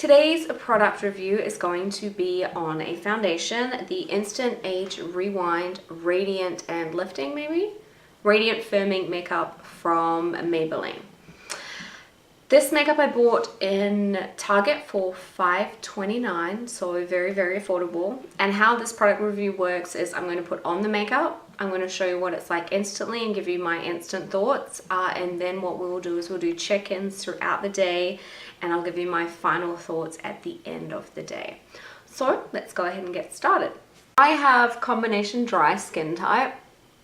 Today's product review is going to be on a foundation, the Instant Age Rewind Radiant and Lifting, Radiant Firming Makeup from Maybelline. This makeup I bought in Target for $5.29, so very, very affordable. And how this product review works is I'm going to put on the makeup, I'm going to show you what it's like instantly and give you my instant thoughts. And then what we will do is we'll do check-ins throughout the day and I'll give you my final thoughts at the end of the day. So let's go ahead and get started. I have combination dry skin type.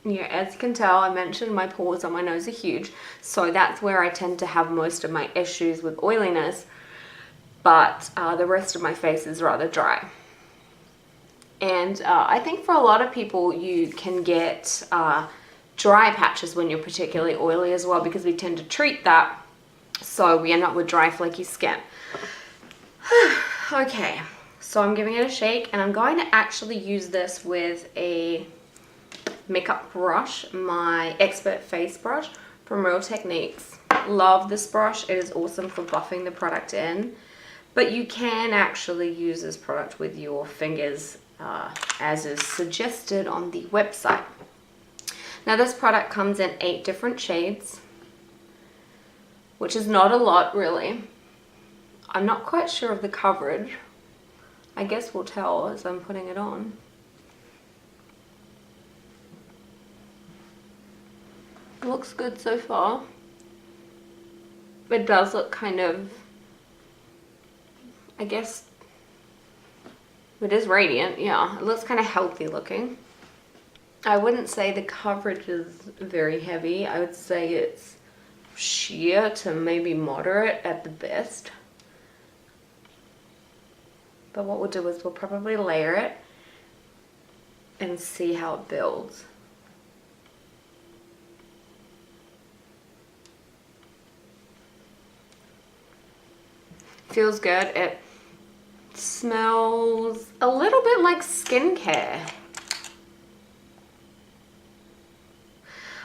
Yeah, as you can tell, I mentioned my pores on my nose are huge, so that's where I tend to have most of my issues with oiliness, but the rest of my face is rather dry. And I think for a lot of people you can get dry patches when you're particularly oily as well, because we tend to treat that, so we end up with dry flaky skin. Okay, so I'm giving it a shake and I'm going to actually use this with a makeup brush, my Expert Face brush from Real Techniques. Love this brush. It is awesome for buffing the product in, but you can actually use this product with your fingers as is suggested on the website. Now this product comes in 8 different shades, which is not a lot really. I'm not quite sure of the coverage. I guess we'll tell as I'm putting it on. Looks good so far. It does look kind of, I guess, it is radiant, yeah. It looks kind of healthy looking. I wouldn't say the coverage is very heavy. I would say it's sheer to maybe moderate at the best. But what we'll do is we'll probably layer it and see how it builds. Feels good. It smells a little bit like skincare.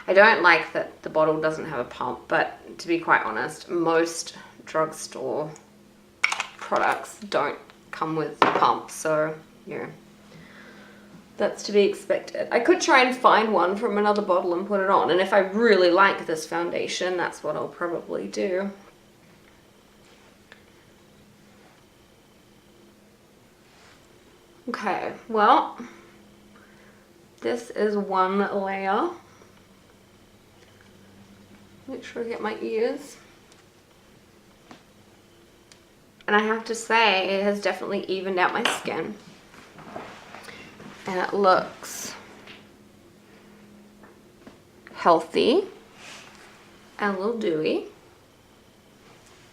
I don't like that the bottle doesn't have a pump, but to be quite honest, most drugstore products don't come with a pump, so yeah, that's to be expected. I could try and find one from another bottle and put it on, and if I really like this foundation, that's what I'll probably do. Okay, well, this is one layer. Make sure I get my ears. And I have to say, it has definitely evened out my skin. And it looks healthy and a little dewy.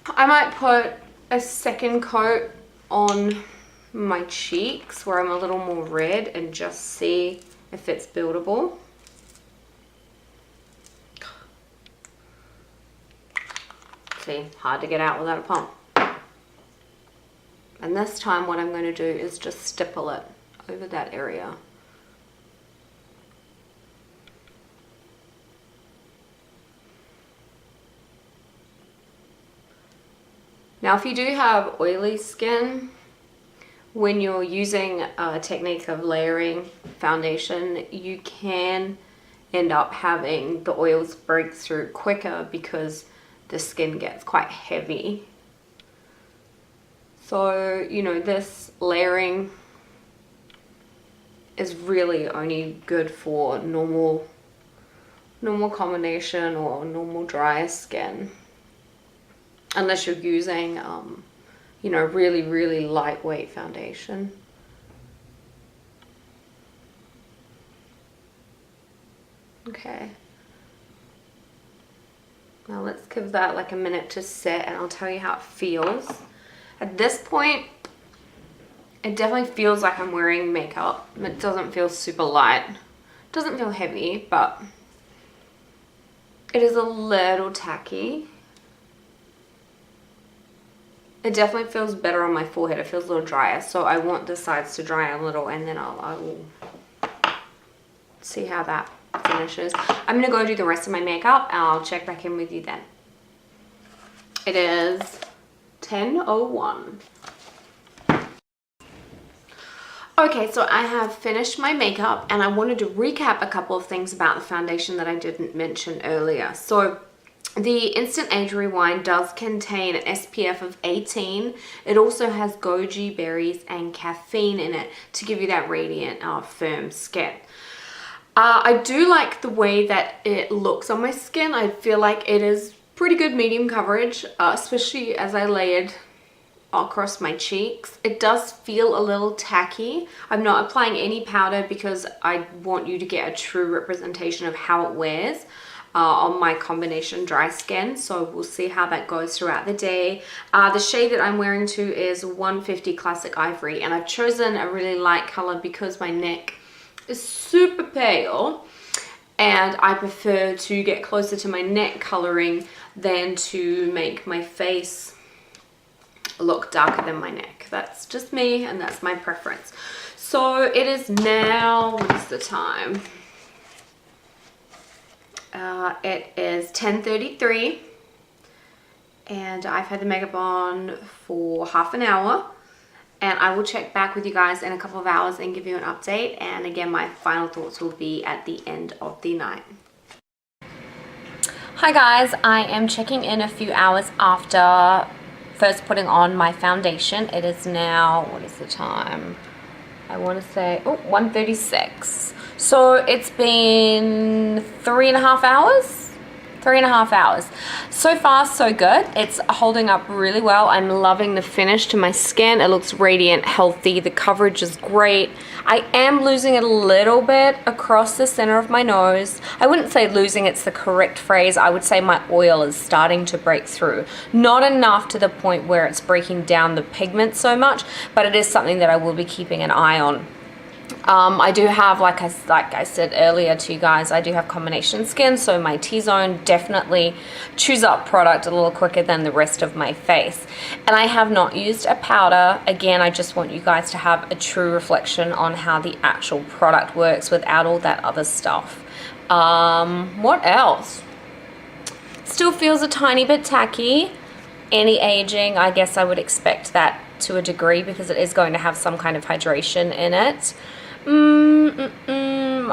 I might put a second coat on my cheeks where I'm a little more red and just see if it's buildable. See, hard to get out without a pump. And this time what I'm going to do is just stipple it over that area. Now if you do have oily skin, when you're using a technique of layering foundation, you can end up having the oils break through quicker because the skin gets quite heavy. So, you know, this layering is really only good for normal combination or normal dry skin, unless you're using you know, really lightweight foundation. Okay. Now let's give that like a minute to set and I'll tell you how it feels. At this point, it definitely feels like I'm wearing makeup. It doesn't feel super light. It doesn't feel heavy, but it is a little tacky. It definitely feels better on my forehead. It feels a little drier, so I want the sides to dry a little and then I will see how that finishes. I'm going to go do the rest of my makeup and I'll check back in with you then. It is 10:01. Okay, so I have finished my makeup and I wanted to recap a couple of things about the foundation that I didn't mention earlier. So the Instant Age Rewind does contain an SPF of 18. It also has goji berries and caffeine in it to give you that radiant, firm skin. I do like the way that it looks on my skin. I feel like it is pretty good medium coverage, especially as I layered across my cheeks. It does feel a little tacky. I'm not applying any powder because I want you to get a true representation of how it wears on my combination dry skin. So we'll see how that goes throughout the day. The shade that I'm wearing to is 150 Classic Ivory, and I've chosen a really light color because my neck is super pale and I prefer to get closer to my neck coloring than to make my face look darker than my neck. That's just me and that's my preference. So it is now, what is the time? It is 10:33 and I've had the makeup on for half an hour, and I will check back with you guys in a couple of hours and give you an update. And again, my final thoughts will be at the end of the night. Hi guys, I am checking in a few hours after first putting on my foundation. It is now, what is the time? I want to say, 1:36. So it's been 3.5 hours. 3.5 hours. So far, so good. It's holding up really well. I'm loving the finish to my skin. It looks radiant, healthy. The coverage is great. I am losing it a little bit across the center of my nose. I wouldn't say losing, it's the correct phrase. I would say my oil is starting to break through. Not enough to the point where it's breaking down the pigment so much, but it is something that I will be keeping an eye on. I do have, like I said earlier to you guys, I do have combination skin, so my T-zone definitely chews up product a little quicker than the rest of my face. And I have not used a powder. Again, I just want you guys to have a true reflection on how the actual product works without all that other stuff. What else? Still feels a tiny bit tacky. Any aging, I guess I would expect that to a degree because it is going to have some kind of hydration in it.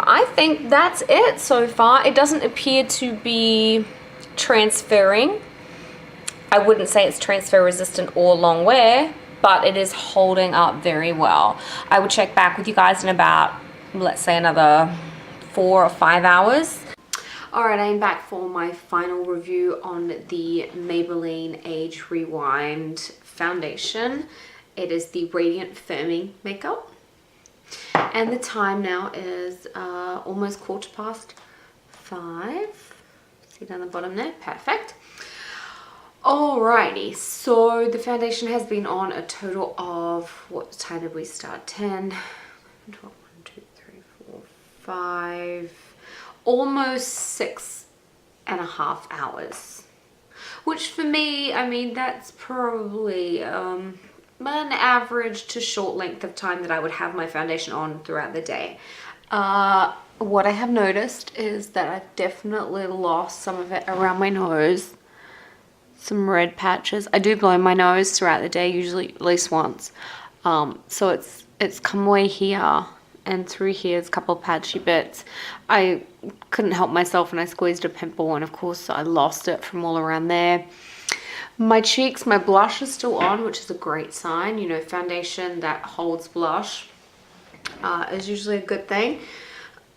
I think that's it so far. It doesn't appear to be transferring. I wouldn't say it's transfer resistant or long wear, but it is holding up very well. I will check back with you guys in about, let's say, another 4 or 5 hours. Alright, I am back for my final review on the Maybelline Age Rewind foundation. It is the Radiant Firming Makeup. And the time now is almost 5:15. See down the bottom there? Perfect. Alrighty, so the foundation has been on a total of, what time did we start? 10, 12, 1, 2, 3, 4, 5, almost 6.5 hours. Which for me, I mean, that's probably an average to short length of time that I would have my foundation on throughout the day. What I have noticed is that I've definitely lost some of it around my nose. Some red patches. I do blow my nose throughout the day, usually at least once. So it's come away here and through here is a couple of patchy bits. I couldn't help myself and I squeezed a pimple, and of course I lost it from all around there. My cheeks, my blush is still on, which is a great sign. You know, foundation that holds blush is usually a good thing.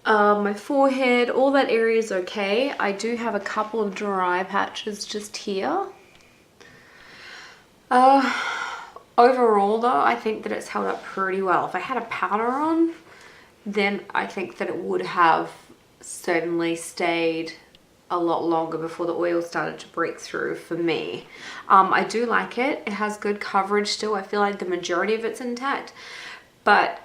My forehead, all that area is okay. I do have a couple of dry patches just here. Overall though, I think that it's held up pretty well. If I had a powder on, then I think that it would have certainly stayed a lot longer before the oil started to break through for me. I do like it. It has good coverage still. I feel like the majority of it's intact, but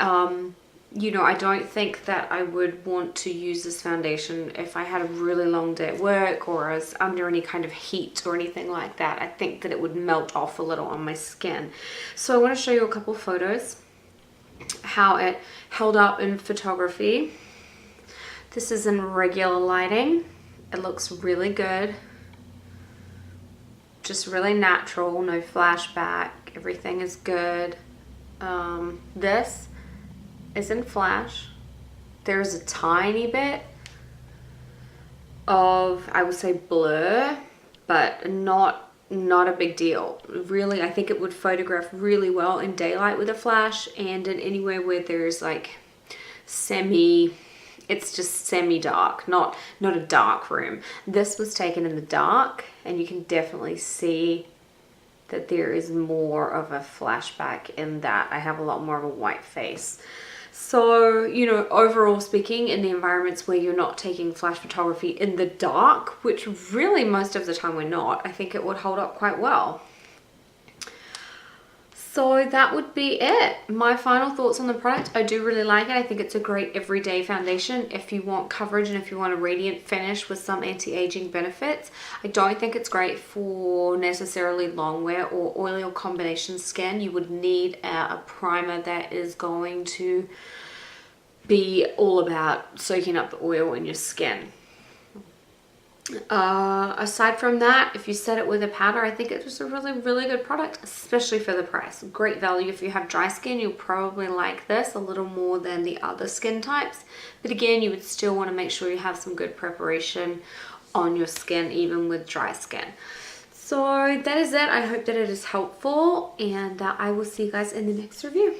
you know, I don't think that I would want to use this foundation if I had a really long day at work or I was under any kind of heat or anything like that. I think that it would melt off a little on my skin. So I want to show you a couple photos, how it held up in photography. This is in regular lighting. It looks really good. Just really natural, no flashback. Everything is good. This isn't flash. There's a tiny bit of, I would say, blur, but not a big deal. Really, I think it would photograph really well in daylight with a flash, and in anywhere where there's like it's just semi-dark, not a dark room. This was taken in the dark, and you can definitely see that there is more of a flashback in that. I have a lot more of a white face. So, you know, overall speaking, in the environments where you're not taking flash photography in the dark, which really most of the time we're not, I think it would hold up quite well. So that would be it. My final thoughts on the product. I do really like it. I think it's a great everyday foundation if you want coverage and if you want a radiant finish with some anti-aging benefits. I don't think it's great for necessarily long wear or oily or combination skin. You would need a primer that is going to be all about soaking up the oil in your skin. Aside from that, if you set it with a powder, I think it's just a really good product, especially for the price. Great value. If you have dry skin, you'll probably like this a little more than the other skin types, but again, you would still want to make sure you have some good preparation on your skin, even with dry skin. So that is it. I hope that it is helpful, and I will see you guys in the next review.